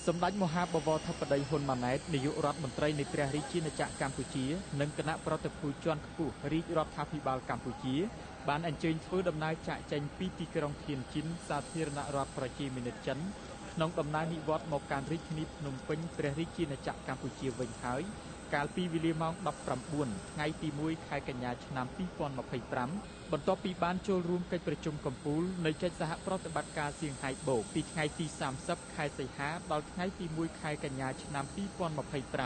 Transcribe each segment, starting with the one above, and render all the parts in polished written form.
សម្ដេចមហាបវរធិបតីហ៊ុនម៉ាណែតនាយករដ្ឋមន្ត្រីនៃព្រះរាជាណាចក្រកម្ពុជានិងគណៈប្រតិភូជាន់ខ្ពស់រាជរដ្ឋាភិបាលកម្ពុជាបានអញ្ជើញធ្វើដំណើរចាកចេញពីទីក្រុងធានជីនសាធារណរដ្ឋប្រជាមានិតចិនក្នុងដំណើរនិវត្តន៍មកកាន់រាជធានីភ្នំពេញព្រះរាជាណាចក្រកម្ពុជាវិញហើយកាលពីវេលាម៉ោង 19 ថ្ងៃទី 1 ខែកញ្ញាឆ្នាំ 2025 បន្ទាប់ពីបានចូលរួមកិច្ចប្រជុំកំពូលនៃកិច្ចសហប្រតិបត្តិការសៀងហៃបូកពីថ្ងៃទី 30 ខែសីហាដល់ថ្ងៃទី 1 ខែកញ្ញាឆ្នាំ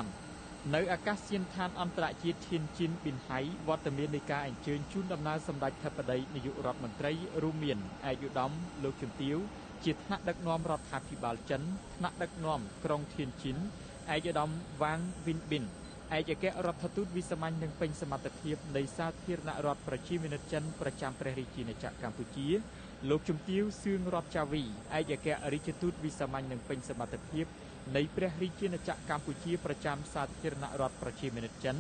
2025 នៅអាកាសយានដ្ឋានអន្តរជាតិឈៀនជីនប៊ីនហៃវត្តមាននៃការអញ្ជើញជូនដំណើរសម្ដេចធិបតីនាយករដ្ឋមន្ត្រីរួមមានឯកឧត្តមលោកជំទាវជាថ្នាក់ដឹកនាំរដ្ឋាភិបាលចិនថ្នាក់ដឹកនាំក្រុងឈៀនជីនឯកឧត្តមវ៉ាងវិនប៊ីនឯកអគ្គរដ្ឋទូតវិសាមញ្ញនិងពេញសមត្ថភាពនៃសាធារណរដ្ឋប្រជាមានិតចិនប្រចាំព្រះរាជាណាចក្រកម្ពុជាលោកជំទាវសឿងរដ្ឋចាវីឯកអគ្គរដ្ឋទូតវិសាមញ្ញនិងពេញសមត្ថភាពនៃព្រះរាជាណាចក្រកម្ពុជាប្រចាំសាធារណរដ្ឋប្រជាមានិតចិន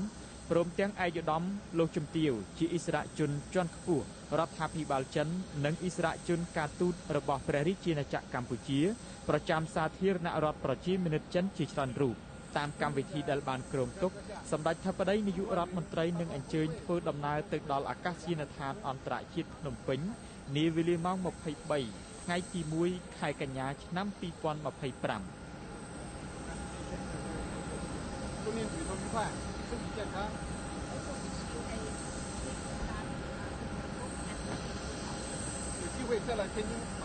ព្រមទាំងឯកឧត្តមលោកជំទាវជាអិសរាជជនជាន់ខ្ពស់រដ្ឋាភិបាលចិននិងអិសរាជជនការទូតរបស់ព្រះរាជាណាចក្រកម្ពុជាប្រចាំសាធារណរដ្ឋប្រជាមានិតចិនជាច្រើនរូបតាមកម្មវិធីដែលបានគ្រោងទុកសម្ដេចធិបតីនាយករដ្ឋមន្ត្រីនឹងអញ្ជើញធ្វើដំណើរទៅដល់អាកាសយានដ្ឋានអន្តរជាតិភ្នំពេញនាវេលាម៉ោង 23 ថ្ងៃទី 1 ខែកញ្ញាឆ្នាំ 2025祝您旅途愉快，身体健康。有机会再来天津。